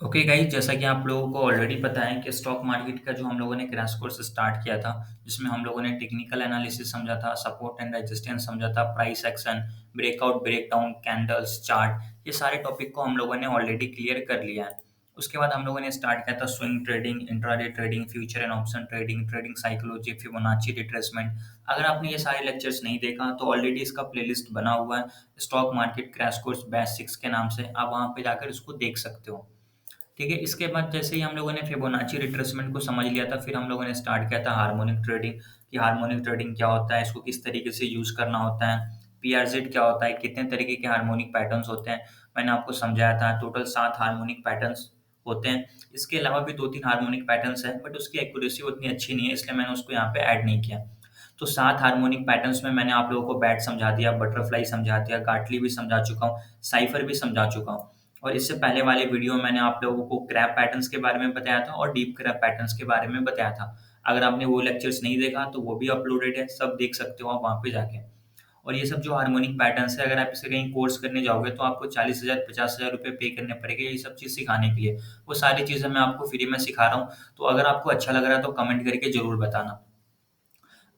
Okay guys, जैसा कि आप लोगों को ऑलरेडी पता है कि स्टॉक मार्केट का जो हम लोगों ने क्रैश कोर्स स्टार्ट किया था, जिसमें हम लोगों ने टेक्निकल एनालिसिस समझा था, सपोर्ट एंड रेजिस्टेंस समझा था, price action, breakout, breakdown, candles, chart, ये सारे टॉपिक को हम लोगों ने ऑलरेडी क्लियर कर लिया है। उसके बाद हम लोगों ने स्टार्ट किया था swing trading, intraday trading, future and option trading, trading psychology, Fibonacci retracement. अगर आपने ये सारे लेक्चर्स नहीं देखा तो ऑलरेडी इसका प्लेलिस्ट बना हुआ है, stock market crash course batch 6 के नाम से। आप वहाँ पे जाकर इसको देख सकते हो। ठीक है, इसके बाद जैसे ही हम लोगों ने फिबोनाची रिट्रेसमेंट को समझ लिया था, फिर हम लोगों ने स्टार्ट किया था हार्मोनिक ट्रेडिंग, कि हार्मोनिक ट्रेडिंग क्या होता है, इसको किस तरीके से यूज़ करना होता है, पीआरजेड क्या होता है, कितने तरीके के हार्मोनिक पैटर्न्स होते हैं। मैंने आपको समझाया था टोटल 7 हार्मोनिक पैटर्न्स होते हैं। इसके अलावा भी 2-3 हार्मोनिक पैटर्न्स हैं, बट उसकी एक्यूरेसी उतनी अच्छी नहीं है, इसलिए मैंने उसको यहाँ पे ऐड नहीं किया। तो 7 हार्मोनिक पैटर्न्स में मैंने आप लोगों को बैट समझा दिया, बटरफ्लाई समझा दिया, गाटली भी समझा चुका हूँ, साइफर भी समझा चुका हूँ। और इससे पहले वाले वीडियो में मैंने आप लोगों को क्रैप पैटर्न्स के बारे में बताया था और डीप क्रैप पैटर्न्स के बारे में बताया था। अगर आपने वो लेक्चर्स नहीं देखा तो वो भी अपलोडेड है, सब देख सकते हो आप वहाँ पे जाके। और ये सब जो हार्मोनिक पैटर्न्स है, अगर आप इसे कहीं कोर्स करने जाओगे तो आपको 40,000 50,000 रुपए पे करने पड़ेंगे ये सब चीज़ सिखाने के लिए। वो सारी चीज़ें मैं आपको फ्री में सिखा रहा हूँ। तो अगर आपको अच्छा लग रहा है तो कमेंट करके ज़रूर बताना।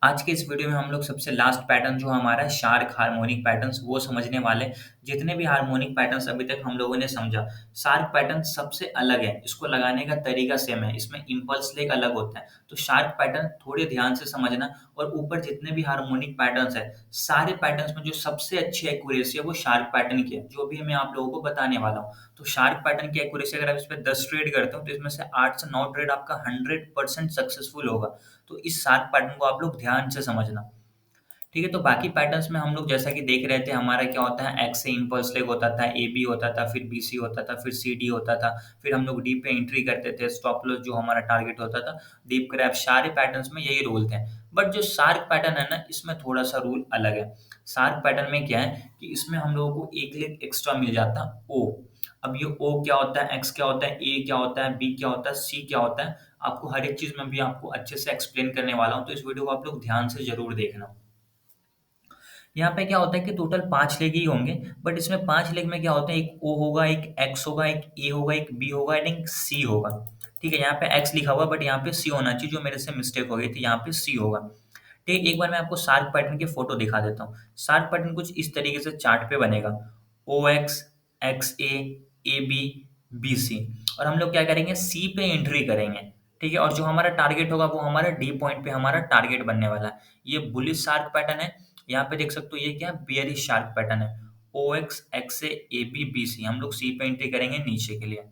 आज के इस वीडियो में हम लोग सबसे लास्ट पैटर्न जो हमारा है शार्क हार्मोनिक पैटर्न्स, वो समझने वाले हैं। जितने भी हार्मोनिक पैटर्न्स अभी तक हम लोगों ने समझा, शार्क पैटर्न सबसे अलग है। इसको लगाने का तरीका सेम है, इसमें इम्पल्स लेग अलग होता है। तो शार्क पैटर्न थोड़े ध्यान से समझना। और ऊपर जितने भी हार्मोनिक पैटर्न्स है, सारे पैटर्न्स में जो सबसे अच्छी एक्यूरेसी है वो शार्क पैटर्न की है, जो भी मैं आप लोगों को बताने वाला हूँ। तो शार्क पैटर्न की एक्यूरेसी अगर आप इस पे 10 ट्रेड करते हो तो इसमें से 8 से 9 ट्रेड आपका 100% सक्सेसफुल होगा। तो इस 7 पैटर्न को आप लोग ध्यान से समझना। ठीक है, तो बाकी पैटर्न्स में हम लोग जैसा कि देख रहे थे, हमारा क्या होता है, एक्स से इम्पल्स लेग होता था, ए बी होता था, फिर बी सी होता था, फिर सी डी होता था, फिर हम लोग डी पे एंट्री करते थे, स्टॉप लॉस जो हमारा टारगेट होता था, डीप क्रैप, सारे पैटर्न्स में यही रूल थे। बट जो शार्क पैटर्न है ना, इसमें थोड़ा सा रूल अलग है। शार्क पैटर्न में क्या है कि इसमें हम लोगों को एक लेग एक्स्ट्रा मिल जाता ओ। अब ये ओ क्या होता है, एक्स क्या होता है, ए क्या होता है, बी क्या होता है, सी क्या होता है, आपको हर एक चीज में भी आपको अच्छे से एक्सप्लेन करने वाला हूँ, तो इस वीडियो को आप लोग ध्यान से जरूर देखना। यहाँ पे क्या होता है कि टोटल 5 लेग ही होंगे, बट इसमें 5 लेग में क्या होता है, एक ओ होगा, एक एक्स होगा, एक ए होगा, एक बी होगा एंड एक सी होगा। ठीक है, यहाँ पे एक्स लिखा हुआ बट यहाँ पे सी होना चाहिए, जो मेरे से मिस्टेक हो गई थी, यहाँ पे सी होगा। ठीक है, एक बार मैं आपको शार्क पैटर्न की फोटो दिखा देता हूँ। शार्क पैटर्न कुछ इस तरीके से चार्ट पे बनेगा, O X, X A B, B C. और हम लोग क्या करेंगे, सी पे एंट्री करेंगे। ठीक है, और जो हमारा टारगेट होगा वो हमारा डी पॉइंट पे हमारा टारगेट बनने वाला है। ये बुलिश शार्क पैटर्न है। यहाँ पे देख सकते हो ये क्या है, बेयरिश शार्क पैटर्न है। O X, X A B, B C, हम लोग सी पे एंट्री करेंगे नीचे के लिए।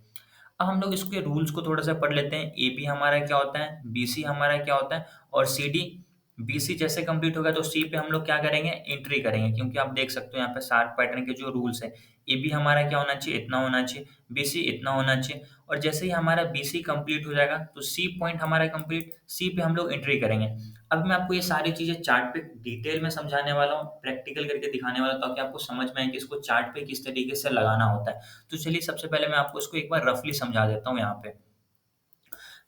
अब हम लोग इसके रूल्स को थोड़ा सा पढ़ लेते हैं। ए बी हमारा क्या होता है, बी सी हमारा क्या होता है, और सी डी। बी सी जैसे कंप्लीट होगा तो सी पे हम लोग क्या करेंगे, एंट्री करेंगे, क्योंकि आप देख सकते हो यहाँ पे शार्प पैटर्न के जो रूल्स है, ए बी हमारा क्या होना चाहिए, इतना होना चाहिए, बी सी इतना होना चाहिए। और जैसे ही हमारा बी सी कंप्लीट हो जाएगा तो सी पॉइंट हमारा कंप्लीट, सी पे हम लोग एंट्री करेंगे। अब मैं आपको ये सारी चीजें चार्ट पे डिटेल में समझाने वाला हूँ, प्रैक्टिकल करके दिखाने वाला हूँ, ताकि आपको समझ में आए कि इसको चार्ट पे किस तरीके से लगाना होता है। तो चलिए सबसे पहले मैं आपको इसको एक बार रफली समझा देता हूँ यहाँ पे।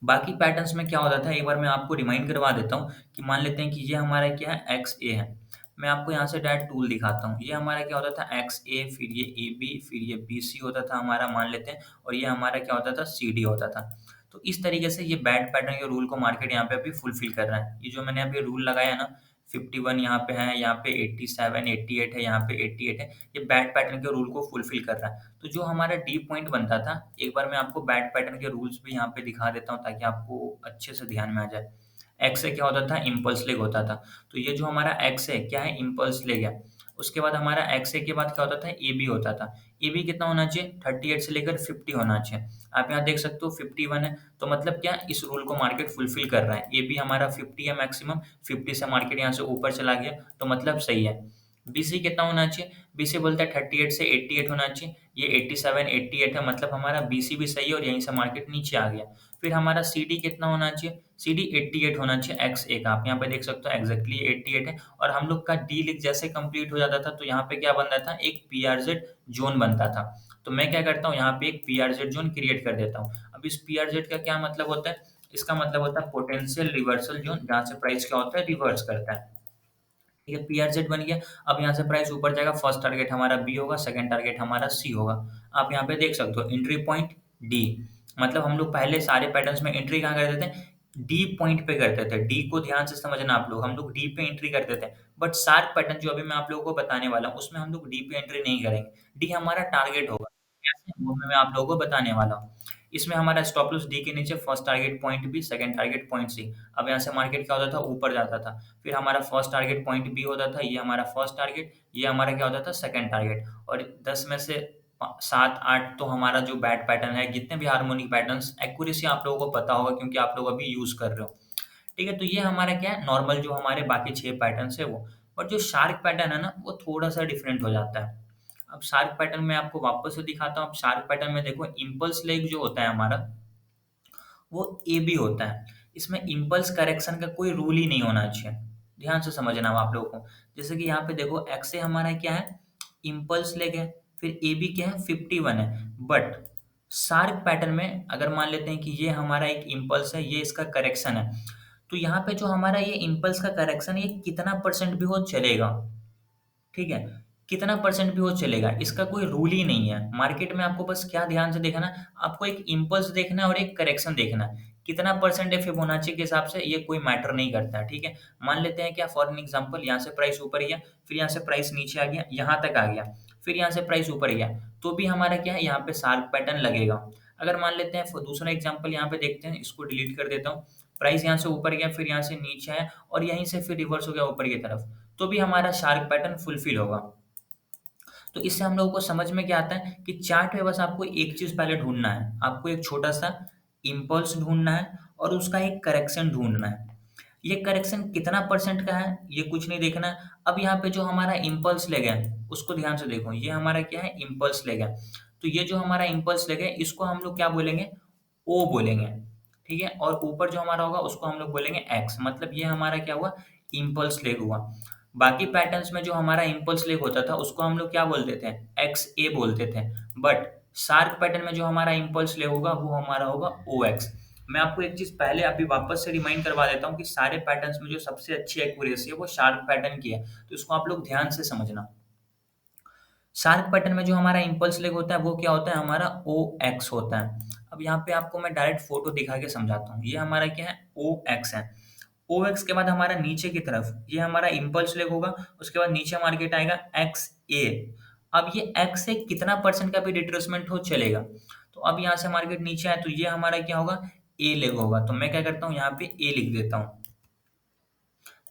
बाकी पैटर्न्स में क्या होता था, एक बार मैं आपको रिमाइंड करवा देता हूँ कि मान लेते हैं कि ये हमारा क्या है, एक्स ए है। मैं आपको यहाँ से डायरेक्ट टूल दिखाता हूँ। ये हमारा क्या होता था, एक्स ए, फिर ये ए बी, फिर ये बी सी होता था हमारा, मान लेते हैं, और ये हमारा क्या होता था, सी डी होता था। तो इस तरीके से ये बैट पैटर्न के रूल को मार्केट यहाँ पे अभी फुलफिल कर रहा है। ये जो मैंने अभी रूल लगाया ना, 51 यहाँ पे है, यहाँ पे 87, 88 है, यहाँ पे 88 है, ये बैट पैटर्न के रूल को फुलफिल कर रहा है। तो जो हमारा डी पॉइंट बनता था, एक बार मैं आपको बैट पैटर्न के रूल्स भी यहाँ पे दिखा देता हूँ ताकि आपको अच्छे से ध्यान में आ जाए। एक्स से क्या होता था, इम्पल्स लेग होता था। तो ये जो हमारा एक्स है क्या है, इम्पल्स लेग है। उसके बाद हमारा एक्स ए के बाद क्या होता था, ए बी होता था। ए बी कितना होना चाहिए, 38 से लेकर 50 होना चाहिए। आप यहाँ देख सकते हो 51 है, तो मतलब क्या, इस रूल को मार्केट फुलफिल कर रहा है। ए बी हमारा 50 है मैक्सिमम, 50 से मार्केट यहाँ से ऊपर चला गया, तो मतलब सही है। बीसी कितना होना चाहिए, बीसी बोलता है 38 से 88 होना चाहिए, ये 87 88 है, मतलब हमारा बीसी भी सही है और यहीं से मार्केट नीचे आ गया। फिर हमारा सी डी कितना होना चाहिए, सी डी 88 होना चाहिए, एक्स ए का आप यहाँ पे देख सकते हो एग्जैक्टली 88 है। और हम लोग का डी लिग जैसे कंप्लीट हो जाता था तो यहाँ पे क्या बनता था, एक पीआरजेड जोन बनता था। तो मैं क्या करता हूँ, यहाँ पे एक पीआरजेड जोन क्रिएट कर देता हूँ। अब इस पीआरजेड का क्या मतलब होता है, इसका मतलब होता है पोटेंशियल रिवर्सल जोन, जहाँ से प्राइस क्या होता है, रिवर्स करता है। ठीक है, पीआरजेड बन गया। अब यहाँ से प्राइस ऊपर जाएगा, फर्स्ट टारगेट हमारा बी होगा, सेकंड टारगेट हमारा सी होगा। आप यहाँ पे देख सकते हो एंट्री पॉइंट, डी। मतलब हम लोग पहले सारे पैटर्न्स में एंट्री कहाँ करते थे? डी पॉइंट पे करते थे। डी को ध्यान से समझना आप लोग, हम लोग डी पे एंट्री करते थे। बट शार्प पैटर्न जो अभी मैं आप लोगों को बताने वाला हूँ उसमें हम लोग डी पे एंट्री नहीं करेंगे। डी हमारा टारगेट होगा। कैसे, वो मैं आप लोगों को बताने वाला हूँ। इसमें हमारा स्टॉप लॉस डी के नीचे first target point B, second target point C. अब यहाँ से मार्केट क्या होता था? ऊपर जाता था। फिर हमारा फर्स्ट टारगेट पॉइंट बी होता था, ये हमारा फर्स्ट टारगेट, ये हमारा क्या होता था? Second target. और 10 में से 7-8 तो हमारा जो बैट पैटर्न है, जितने भी हार्मोनिक पैटर्न्स, एक्यूरेसी आप लोगों को पता होगा क्योंकि आप लोग अभी यूज़ कर रहे हो। ठीक है? तो ये हमारा क्या है? नॉर्मल जो हमारे बाकी 6 पैटर्न्स है वो। और जो शार्क पैटर्न है ना, वो थोड़ा-सा डिफरेंट हो जाता है। अब शार्क पैटर्न मैं आपको वापस से दिखाता हूँ। अब शार्क पैटर्न में देखो, इम्पल्स लेग जो होता है हमारा, वो ए बी होता है। इसमें इम्पल्स करेक्शन का कोई रूल ही नहीं होना चाहिए। ध्यान से समझना आप लोगों को। जैसे कि यहाँ पे देखो, एक्स ए हमारा क्या है? इम्पल्स लेग है। फिर ए बी क्या है? 51 है। बट शार्क पैटर्न में अगर मान लेते हैं कि ये हमारा एक इम्पल्स है, ये इसका करेक्शन है, तो यहाँ पे जो हमारा ये इम्पल्स का करेक्शन, ये कितना परसेंट भी हो चलेगा। ठीक है? कितना परसेंट भी वो चलेगा, इसका कोई रूल ही नहीं है। मार्केट में आपको बस क्या ध्यान से देखना है, आपको एक इम्पल्स देखना है और एक करेक्शन देखना है। कितना परसेंट है फिबोनाची के हिसाब से, ये कोई मैटर नहीं करता है, ठीक है? मान लेते हैं क्या, फॉर एन एग्जांपल, यहाँ से प्राइस ऊपर गया, फिर यहाँ से प्राइस नीचे आ गया, यहाँ तक आ गया, फिर यहाँ से प्राइस ऊपर गया, तो भी हमारा क्या है, यहाँ पे शार्प पैटर्न लगेगा। अगर मान लेते हैं दूसरा एग्जाम्पल यहाँ पे देखते हैं, इसको डिलीट कर देता हूँ। प्राइस यहाँ से ऊपर गया, फिर यहाँ से नीचे आया और यहीं से फिर रिवर्स हो गया ऊपर की तरफ, तो भी हमारा शार्प पैटर्न फुलफिल होगा। तो इससे हम लोगों को समझ में क्या आता है कि चार्ट में बस आपको एक चीज़ पहले ढूँढना है, आपको एक छोटा-सा इम्पल्स ढूँढना है और उसका एक करेक्शन ढूँढना है। ये करेक्शन कितना परसेंट का है, ये कुछ नहीं देखना है। अब यहाँ पे जो हमारा इम्पल्स लेग है, उसको ध्यान से देखो, ये हमारा क्या है? इम्पल्स लेग है। तो ये जो हमारा इम्पल्स लेग है, इसको हम लोग क्या बोलेंगे? ओ बोलेंगे, ठीक है? और ऊपर जो हमारा होगा, उसको हम लोग बोलेंगे एक्स। मतलब ये हमारा क्या हुआ? इम्पल्स लेग हुआ। बाकी पैटर्न्स में जो हमारा इम्पल्स लेग होता था, उसको हम लोग क्या बोलते थे? एक्स ए बोलते थे। बट शार्क पैटर्न में जो हमारा इम्पल्स लेग होगा, वो हमारा होगा ओ एक्स। मैं आपको एक चीज़ पहले अभी वापस से रिमाइंड करवा देता हूँ कि सारे पैटर्न्स में जो सबसे अच्छी एक्यूरेसी है, वो शार्क पैटर्न की है। तो इसको आप लोग ध्यान से समझना। शार्क पैटर्न में जो हमारा इम्पल्स लेग होता है, वो क्या होता है? हमारा ओ एक्स होता है। अब यहाँ पे आपको मैं डायरेक्ट फोटो दिखा के समझाता हूँ। ये हमारा क्या है? ओ एक्स है। ओ एक्स के बाद हमारा नीचे की तरफ ये हमारा इम्पल्स लेग होगा, उसके बाद नीचे मार्केट आएगा एक्स ए। अब ये एक्स से कितना परसेंट का भी रिट्रेसमेंट हो चलेगा। तो अब यहाँ से मार्केट नीचे आए तो ये हमारा क्या होगा? ए लेग होगा। तो मैं क्या करता हूँ, यहाँ पे ए लिख देता हूँ।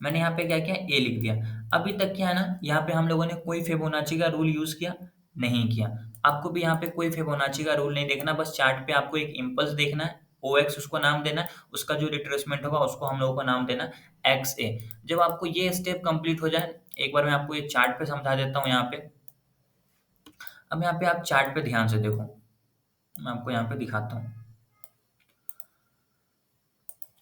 मैंने यहाँ पे क्या किया? ए लिख दिया। अभी तक क्या है ना, यहाँ पे हम लोगों ने कोई फिबोनाची का रूल यूज़ किया नहीं किया। आपको भी यहाँ पे कोई फिबोनाची का रूल नहीं देखना, बस चार्ट पे आपको एक इम्पल्स देखना है, ओ एक्स उसको नाम देना है, उसका जो रिट्रेसमेंट होगा उसको हम लोगों को नाम देना है एक्स ए। जब आपको ये स्टेप कंप्लीट हो जाए, एक बार मैं आपको ये चार्ट पे समझा देता हूँ यहाँ पे। अब यहाँ पे आप चार्ट पे ध्यान से देखो, मैं आपको यहाँ पे दिखाता हूँ।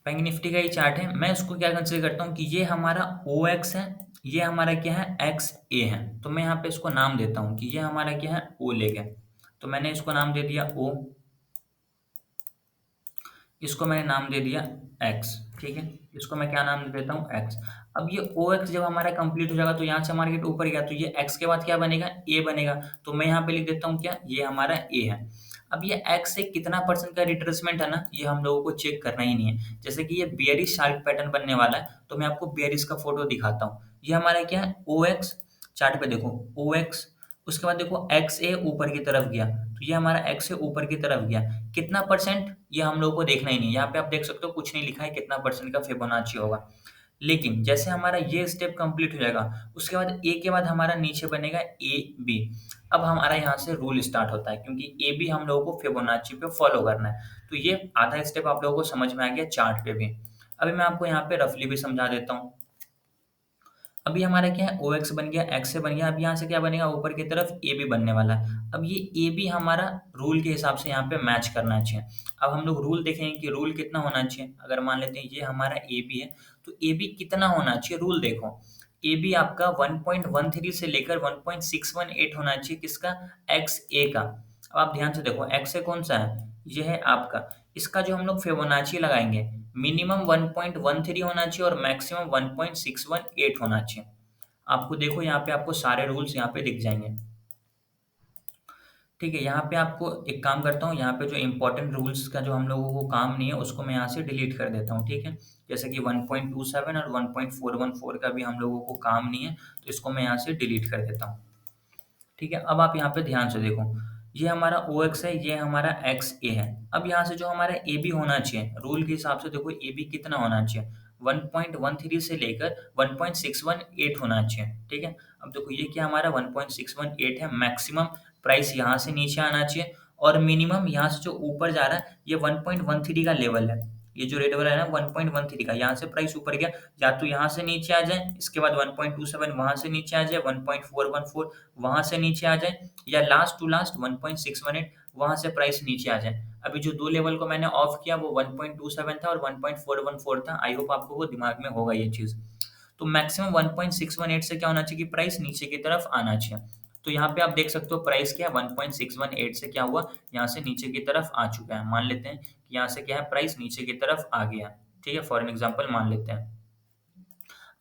बैंक निफ्टी का ही चार्ट है। मैं इसको क्या कंसीडर करता हूँ कि ये हमारा ओ एक्स है, ये हमारा क्या है? एक्स ए है। तो मैं यहाँ पे इसको नाम देता हूँ कि ये हमारा क्या है? ओ लेग है। तो मैंने इसको नाम दे दिया ओ, इसको मैंने नाम दे दिया एक्स, ठीक है? इसको मैं क्या नाम दे देता हूँ? एक्स। अब ये ओ एक्स जब हमारा कंप्लीट हो जाएगा, तो यहाँ से मार्केट ऊपर गया, तो ये एक्स के बाद क्या बनेगा? ए बनेगा। तो मैं यहाँ पे लिख देता हूँ क्या? ये हमारा ए है। अब ये एक्स से कितना परसेंट का रिट्रेसमेंट है ना, ये हम लोगों को चेक करना ही नहीं है। जैसे कि ये बेयरिश शार्प पैटर्न बनने वाला है, तो मैं आपको बेयरिश का फोटो दिखाता हूँ। ये हमारा क्या है? O x. चार्ट पे देखो, ओ एक्स, उसके बाद देखो एक्स ए ऊपर की तरफ गया, तो ये हमारा एक्स ए ऊपर की तरफ गया। कितना परसेंट, ये हम लोग को देखना ही नहीं। यहाँ पे आप देख सकते हो कुछ नहीं लिखा है कितना परसेंट का फिबोनाची होगा। लेकिन जैसे हमारा ये स्टेप कंप्लीट हो जाएगा, उसके बाद ए के बाद हमारा नीचे बनेगा ए बी। अब हमारा यहाँ से रूल स्टार्ट होता है, क्योंकि ए बी हम लोगों को फिबोनाची पे फॉलो करना है। तो ये आधा स्टेप आप लोगों को समझ में आ गया चार्ट पे भी। अभी मैं आपको यहाँ पे रफली भी समझा देता हूँ। अभी हमारा क्या है? ओ एक्स बन गया, एक्स से बन गया। अब यहाँ से क्या बनेगा? ऊपर की तरफ ए बी बनने वाला है। अब ये ए बी हमारा रूल के हिसाब से यहाँ पे मैच करना चाहिए। अब हम लोग रूल देखेंगे कि रूल कितना होना चाहिए। अगर मान लेते हैं ये हमारा ए बी है, तो ए बी कितना होना चाहिए? रूल देखो, ए बी आपका 1.13 से लेकर 1.618 होना चाहिए। किसका? एक्स ए का। अब आप ध्यान से देखो, एक्स ए कौन सा है? ये है आपका। इसका जो हम लोग फिबोनाची लगाएंगे, मिनिमम 1.13 होना चाहिए और मैक्सिमम 1.618 होना चाहिए। आपको देखो यहाँ पे आपको सारे रूल्स यहाँ पे दिख जाएंगे। ठीक है, यहाँ पे आपको एक काम करता हूँ, यहाँ पे जो इम्पोर्टेंट रूल्स का जो हम लोगों को काम नहीं है, उसको मैं यहाँ से डिलीट कर देता हूँ, ठीक है? जैसे कि 1.27 और 1.414 का भी हम लोगों को काम नहीं है, तो इसको मैं यहाँ से डिलीट कर देता हूँ। ठीक है, अब आप यहाँ पे ध्यान से देखो, ये हमारा OX है, ये हमारा XA है। अब यहाँ से जो हमारा AB होना चाहिए, रूल के हिसाब से देखो AB कितना होना चाहिए, 1.13 से लेकर 1.618 होना चाहिए, ठीक है? अब देखो ये क्या हमारा 1.618 है, मैक्सिमम प्राइस यहाँ से नीचे आना चाहिए और मिनिमम यहाँ से जो ऊपर जा रहा है, ये 1.13 का लेवल है। ये जो रेड वाला है ना 1.13 का, यहाँ से प्राइस ऊपर गया, या तो यहाँ से नीचे आ जाए, इसके बाद 1.27 वहाँ से नीचे आ जाए, 1.414 वहाँ से नीचे आ जाए, या लास्ट टू लास्ट 1.618 वहाँ से प्राइस नीचे आ जाए। अभी जो 2 लेवल को मैंने ऑफ किया वो 1.27 था और 1.414 था। आई होप आपको वो दिमाग में होगा ये चीज़। तो मैक्सिमम 1.618 से क्या होना चाहिए कि प्राइस नीचे की तरफ आना चाहिए। तो यहाँ पे आप देख सकते हो प्राइस क्या है, 1.618 से क्या हुआ, यहाँ से नीचे की तरफ आ चुका है। मान लेते हैं कि यहाँ से क्या है, प्राइस नीचे की तरफ आ गया। ठीक है, फॉर एन एग्जाम्पल मान लेते हैं।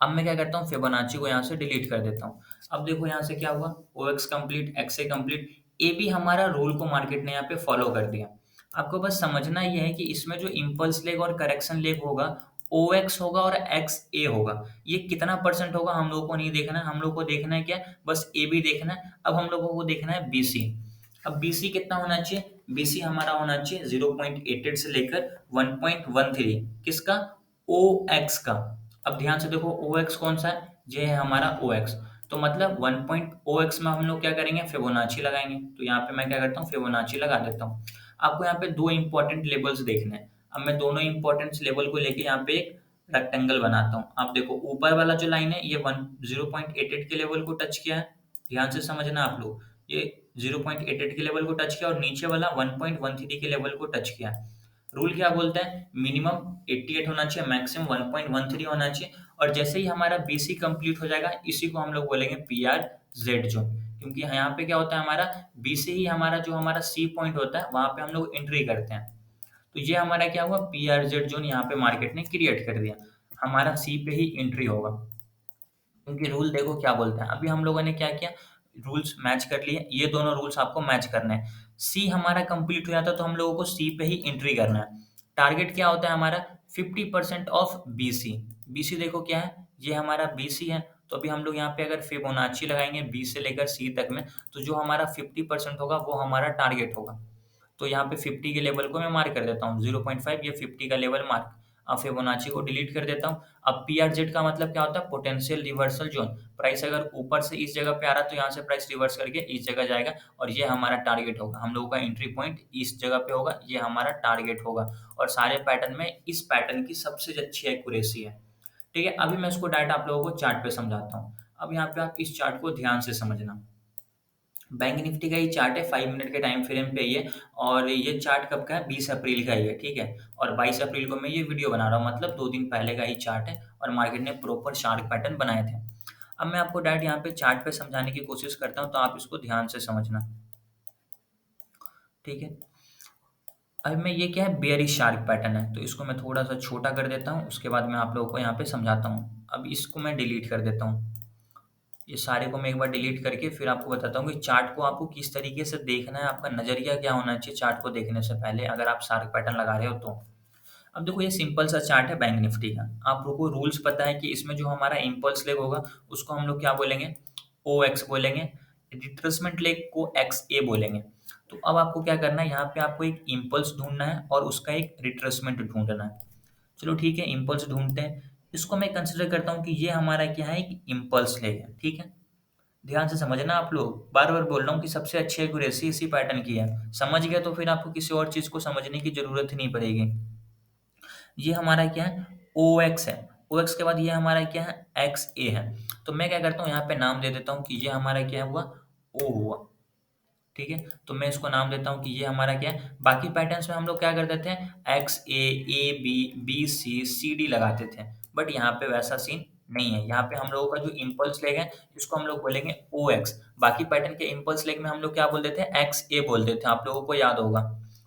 अब मैं क्या करता हूँ, फिबोनाची को यहाँ से डिलीट कर देता हूँ। अब देखो यहाँ से क्या हुआ, OX complete, XA complete, AB हमारा रूल को मार्केट ने यहाँ पे फॉलो कर दिया। आपको बस समझना ये है कि इसमें जो इम्पल्स लेग और करेक्शन लेग होगा, OX होगा और XA होगा। ये कितना परसेंट होगा हम लोगों को नहीं देखना है, हम लोग को देखना है क्या, बस AB देखना है। अब हम लोगों को देखना है BC। अब BC कितना होना चाहिए, BC हमारा होना चाहिए 0.88 से लेकर 1.13, किसका, OX का। अब ध्यान से देखो OX कौन सा है, ये है हमारा OX। तो मतलब 1 पॉइंट OX में हम लोग क्या करेंगे, फिबोनाची लगाएंगे। तो यहाँ पे मैं क्या करता हूँ, फिबोनाची लगा देता हूँ। आपको यहाँ पे दो इंपॉर्टेंट लेवल्स देखने हैं। अब मैं दोनों इंपॉर्टेंट लेवल को लेके यहाँ पे एक रेक्टेंगल बनाता हूँ। आप देखो ऊपर वाला जो लाइन है ये 0.88 के लेवल को टच किया है, ध्यान से समझना आप लोग। ये 0.88 के लेवल को टच किया और नीचे वाला 1.13 के लेवल को टच किया। रूल क्या बोलता है, मिनिमम 88 होना चाहिए, मैक्सिमम 1.13 होना चाहिए। और जैसे ही हमारा BC कंप्लीट हो जाएगा, इसी को हम लोग बोलेंगे PRZ जोन। क्योंकि यहाँ पे क्या होता है, हमारा B से ही हमारा जो हमारा C पॉइंट होता है वहां पे हम लोग एंट्री करते हैं। तो ये हमारा क्या हुआ, PRZ जोन यहाँ पे मार्केट ने क्रिएट कर दिया, हमारा C पे ही एंट्री होगा। क्योंकि रूल देखो क्या बोलते हैं, अभी हम लोगों ने क्या किया, रूल्स मैच कर लिए, ये दोनों रूल्स आपको मैच करने हैं। सी हमारा कंप्लीट हो जाता है तो हम लोगों को सी पे ही एंट्री करना है। टारगेट क्या होता है हमारा, 50% ऑफ बीसी। बीसी देखो क्या है, ये हमारा बीसी है। तो अभी हम लोग यहाँ पे अगर फिबोनाची लगाएंगे बी से लेकर सी तक में, तो जो हमारा 50% होगा वो हमारा टारगेट होगा। तो यहाँ पे 50 के लेवल को मैं मार्क कर देता हूँ, 0.5 ये 50 का लेवल मार्क। अब फिबोनाची को डिलीट कर देता हूँ। अब PRZ का मतलब क्या होता है, पोटेंशियल रिवर्सल जोन। प्राइस अगर ऊपर से इस जगह पे आ रहा है तो यहाँ से प्राइस रिवर्स करके इस जगह जाएगा और ये हमारा टारगेट होगा। हम लोगों का एंट्री पॉइंट इस जगह पे होगा, ये हमारा टारगेट होगा। और सारे पैटर्न में इस पैटर्न की सबसे अच्छी एक्यूरेसी है। ठीक है, अभी मैं इसको डायरेक्ट आप लोगों को चार्ट पे समझाता हूँ। अब यहाँ पे आप इस चार्ट को ध्यान से समझना। बैंक निफ्टी का ये चार्ट है, 5 मिनट के टाइम फ्रेम पे ये। और ये चार्ट कब का है, 20 अप्रैल का ही है, ठीक है। और 22 अप्रैल को मैं ये वीडियो बना रहा हूँ, मतलब 2 दिन पहले का ही चार्ट है और मार्केट ने प्रॉपर शार्प पैटर्न बनाए थे। अब मैं आपको डायरेक्ट यहाँ पे चार्ट पे समझाने की कोशिश करता हूँ, तो आप इसको ध्यान से समझना। ठीक है, अब मैं ये क्या है, बेयरिश शार्प पैटर्न है, तो इसको मैं थोड़ा सा छोटा कर देता हूँ, उसके बाद मैं आप लोगों को यहाँ पे समझाता हूँ। अब इसको मैं डिलीट कर देता हूँ। ये सारे को मैं एक बार डिलीट करके फिर आपको बताता हूँ कि चार्ट को आपको किस तरीके से देखना है, आपका नज़रिया क्या होना चाहिए चार्ट को देखने से पहले, अगर आप शार्प पैटर्न लगा रहे हो तो। अब देखो ये सिंपल सा चार्ट है बैंक निफ्टी का। आप लोगों को रूल्स पता है कि इसमें जो हमारा इम्पल्स लेग होगा उसको हम लोग क्या बोलेंगे, OX बोलेंगे। रिट्रेसमेंट लेग को XA बोलेंगे। तो अब आपको क्या करना है, यहाँ पे आपको एक इम्पल्स ढूंढना है और उसका एक रिट्रेसमेंट ढूंढना है। चलो ठीक है, इम्पल्स ढूंढते हैं। इसको मैं कंसिडर करता हूँ कि ये हमारा क्या है, एक इम्पल्स लेग है, ठीक है। ध्यान से समझना आप लोग, बार-बार बोल रहा हूँ कि सबसे अच्छी एक्यूरेसी इसी पैटर्न की है। समझ गए तो फिर आपको किसी और चीज़ को समझने की ज़रूरत ही नहीं पड़ेगी। ये हमारा क्या है, OX है। OX के बाद ये हमारा क्या है, XA है। तो मैं क्या करता हूँ, यहाँ पे नाम दे देता हूँ कि ये हमारा क्या हुआ, O हुआ। ठीक है, तो मैं इसको नाम देता हूँ कि ये हमारा क्या है। बाकी पैटर्न्स में हम लोग क्या कर देते हैं, XA, AB, BC, CD लगाते थे, बट यहाँ पे वैसा सीन नहीं है। यहाँ पे हम लोगों का जो इम्पल्स लेग है इसको हम लोग बोलेंगे OX। बाकी पैटर्न के इम्पल्स लेग में हम लोग क्या बोल देते हैं, XA बोलते थे, आप लोगों को याद होगा।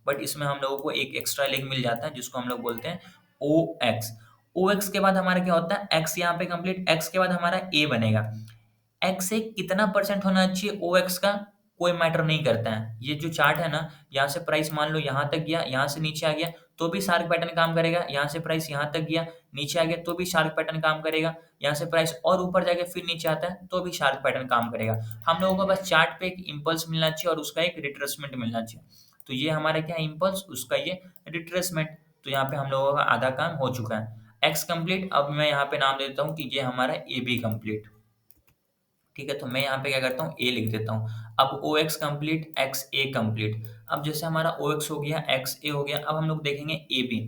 बट इसमें हम लोगों को एक एक्स्ट्रा लेग मिल जाता है जिसको हम लोग बोलते हैं OX। OX के बाद हमारा क्या होता है, X यहाँ पे कंप्लीट, X के बाद हमारा A बनेगा। X से कितना परसेंट होना चाहिए OX का, कोई मैटर नहीं करता है। ये जो चार्ट है ना, यहाँ से प्राइस मान लो यहाँ तक गया, यहाँ से नीचे आ गया तो भी शार्क पैटर्न काम करेगा, यहाँ से प्राइस यहाँ तक गया, नीचे आ गया तो भी शार्क पैटर्न काम करेगा, यहाँ से प्राइस और ऊपर जाके फिर नीचे आता है तो भी शार्क पैटर्न काम करेगा। हम लोगों को बस चार्ट पे एक इम्पल्स मिलना चाहिए और उसका एक रिट्रेसमेंट मिलना चाहिए। तो ये हमारा क्या है, इम्पल्स, उसका ये रिट्रेसमेंट। तो यहाँ पे हम लोगों का आधा काम हो चुका है। एक्स कंप्लीट, अब मैं यहाँ पे नाम दे देता हूँ कि ये हमारा ए बी कंप्लीट। ठीक है, तो मैं यहाँ पे क्या करता हूँ, ए लिख देता हूँ। अब ओ X complete, X A complete. अब जैसे हमारा ओ एक्स हो गया, एक्स ए हो गया, अब हम लोग देखेंगे ए बी।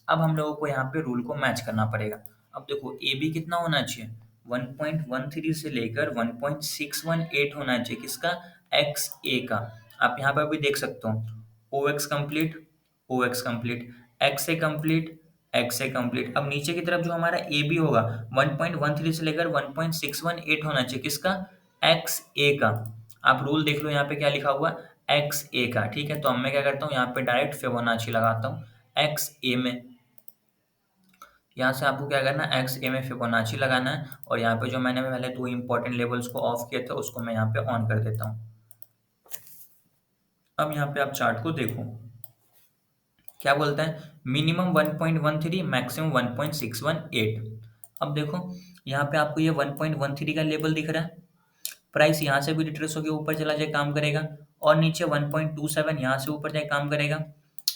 अब हम लोगों को यहाँ पे रूल को मैच करना पड़ेगा। अब देखो ए बी कितना होना चाहिए, 1.13 से लेकर 1.618 होना चाहिए, किसका, एक्स ए का। आप यहाँ पर भी देख सकते हो, ओ X complete, O X complete, X A complete, X A complete. अब नीचे की तरफ जो हमारा ए बी होगा, 1.13 से लेकर 1.618 होना चाहिए, किसका, एक्स ए का। आप रूल देख लो यहाँ पे क्या लिखा हुआ, एक्स ए का। ठीक है, तो अब मैं क्या करता हूँ, यहाँ पे डायरेक्ट फिबोनाची लगाता हूँ एक्स ए में। यहाँ से आपको क्या करना है, एक्स ए में फिबोनाची लगाना है, और यहाँ पे जो मैंने पहले दो इंपॉर्टेंट लेवल्स को ऑफ किए थे उसको मैं यहाँ पे ऑन कर देता हूँ। अब यहाँ पे आप चार्ट को देखो, क्या बोलता है, मिनिमम 1.13, मैक्सिमम 1.618। अब देखो यहाँ पे आपको ये 1.13 का लेवल दिख रहा है, प्राइस यहाँ से भी रिट्रेस होकर ऊपर चला जाए काम करेगा, और नीचे 1.27 यहाँ से ऊपर जाए काम करेगा,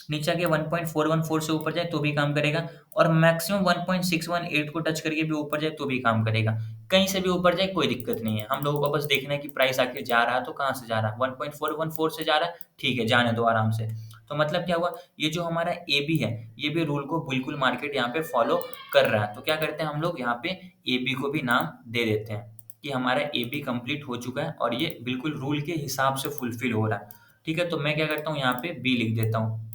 नीचे आके 1.414 से ऊपर जाए तो भी काम करेगा, और मैक्सिमम 1.618 को टच करके भी ऊपर जाए तो भी काम करेगा। कहीं से भी ऊपर जाए कोई दिक्कत नहीं है, हम लोगों को बस देखना है कि प्राइस आखिर जा रहा है तो कहाँ से जा रहा है, 1.414 से जा रहा है, ठीक है, जाने दो आराम से। तो मतलब क्या हुआ, ये जो हमारा ए बी है, ये भी रूल को बिल्कुल मार्केट यहाँ पे फॉलो कर रहा है। तो क्या करते हैं हम लोग, यहाँ पे ए बी को भी नाम दे देते हैं कि हमारा ए बी कंप्लीट हो चुका है और ये बिल्कुल रूल के हिसाब से फुलफिल हो रहा है। ठीक है, तो मैं क्या करता हूँ, यहाँ पे बी लिख देता हूँ।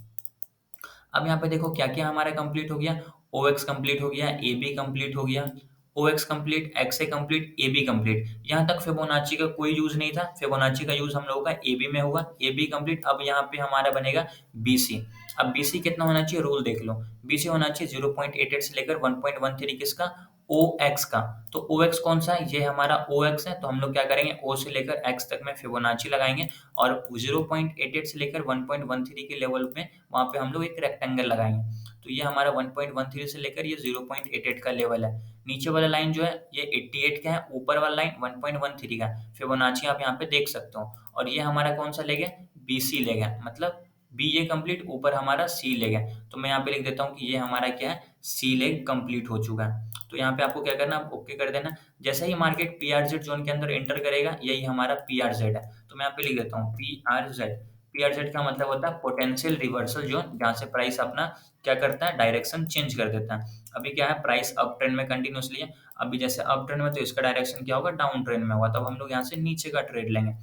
अब यहाँ पे देखो क्या क्या हमारा कंप्लीट हो गया, ओ एक्स कंप्लीट हो गया, ए बी कंप्लीट हो गया, O X complete, X A complete, A B complete. यहाँ तक फिबोनाची का कोई यूज नहीं था, फिबोनाची का यूज हम लोगों का ए बी में हुआ, ए बी कंप्लीट। अब यहाँ पे हमारा बनेगा बी सी। अब बी सी कितना होना चाहिए, रूल देख लो, बी सी होना चाहिए 0.88 से लेकर 1.13, किसका, ओ एक्स का। तो ओ एक्स कौन सा है, ये हमारा ओ एक्स है, तो हम लोग क्या करेंगे, ओ से लेकर एक्स तक में फिबोनाची लगाएंगे, और 0.88 से लेकर 1.13 के लेवल में वहाँ पे हम लोग एक रेक्टेंगल लगाएंगे। तो ये हमारा 1.13 से लेकर ये 0.88 का लेवल है। नीचे वाला लाइन जो है ये 88 का है, ऊपर वाला लाइन 1.13 का है। फिबोनाची आप यहाँ पे देख सकते हो, और ये हमारा कौन सा ले गया, बी सी ले गया, मतलब बी ए कंप्लीट, ऊपर हमारा सी ले गया। तो मैं यहाँ पे लिख देता हूँ कि ये हमारा क्या है, सी लेग कंप्लीट हो चुका है। तो यहाँ पे आपको क्या करना है, ओके कर देना। जैसे ही market P R Z zone के अंदर एंटर करेगा, यही हमारा पी आर जेड है। तो मैं यहाँ पे लिख देता हूँ P R Z. P R Z का मतलब होता है पोटेंशियल रिवर्सल जोन, जहाँ से प्राइस अपना क्या करता है, डायरेक्शन चेंज कर देता है। अभी क्या है, प्राइस अप ट्रेंड में कंटिन्यूसली है, अभी जैसे अप ट्रेंड में, तो इसका डायरेक्शन क्या होगा, डाउन ट्रेंड में होगा, तब हम लोग यहाँ से नीचे का ट्रेड लेंगे।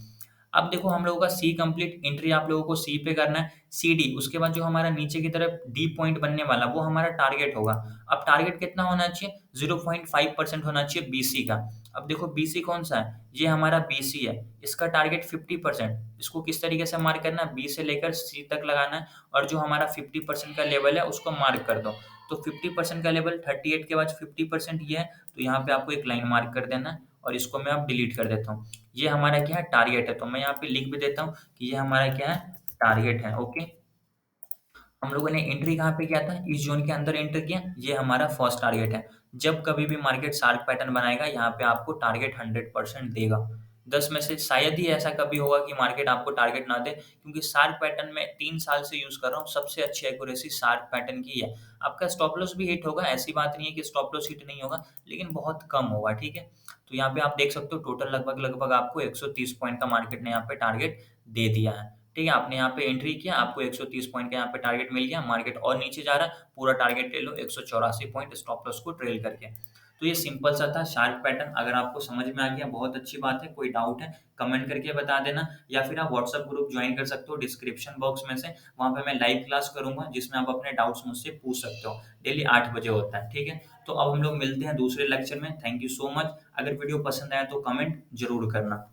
अब देखो हम लोगों का सी कंप्लीट, एंट्री आप लोगों को सी पे करना है, सी डी। उसके बाद जो हमारा नीचे की तरफ डी पॉइंट बनने वाला, वो हमारा टारगेट होगा। अब टारगेट कितना होना चाहिए, 0.5% होना चाहिए बीसी का। अब देखो बीसी कौन सा है, ये हमारा बीसी है, इसका टारगेट 50%। इसको किस तरीके से मार्क करना है, बी से लेकर सी तक लगाना है, और जो हमारा 50% का लेवल है उसको मार्क कर दो। तो 50% का लेवल 38 के बाद 50% ये है, तो यहाँ पे आपको एक लाइन मार्क कर देना है, और इसको मैं अब डिलीट कर देता हूँ। ये हमारा क्या है, टारगेट है। तो मैं यहाँ पे लिख भी देता हूँ कि ये हमारा क्या है, टारगेट है। ओके, हम लोगों ने एंट्री कहाँ पे किया था, इस जोन के अंदर एंटर किया, ये हमारा फर्स्ट टारगेट है। जब कभी भी मार्केट शार्प पैटर्न बनाएगा, यहाँ पे आपको टारगेट 100% देगा। 10 में से शायद ही ऐसा कभी होगा कि मार्केट आपको टारगेट ना दे, क्योंकि शार्प पैटर्न में 3 साल से यूज कर रहा हूँ, सबसे अच्छी एक्यूरेसी शार्प पैटर्न की है। आपका स्टॉप लॉस भी हिट होगा, ऐसी बात नहीं है कि स्टॉप लॉस हिट नहीं होगा, लेकिन बहुत कम होगा। ठीक है, तो यहाँ पे आप देख सकते हो टोटल लगभग लगभग आपको 130 पॉइंट का मार्केट ने यहाँ पे टारगेट दे दिया है। ठीक है, आपने यहाँ पे एंट्री किया, आपको 130 पॉइंट का यहाँ पे टारगेट मिल गया, मार्केट और नीचे जा रहा है, पूरा टारगेट ले लो 184 पॉइंट स्टॉप लॉस को ट्रेल करके। तो ये सिंपल सा था शार्प पैटर्न। अगर आपको समझ में आ गया बहुत अच्छी बात है, कोई डाउट है कमेंट करके बता देना, या फिर आप व्हाट्सएप ग्रुप ज्वाइन कर सकते हो डिस्क्रिप्शन बॉक्स में से, वहाँ पे मैं लाइव क्लास करूंगा जिसमें आप अपने डाउट्स मुझसे पूछ सकते हो। डेली 8 बजे होता है। ठीक है, तो अब हम लोग मिलते हैं दूसरे लेक्चर में। Thank you so much. अगर वीडियो पसंद आया तो कमेंट जरूर करना।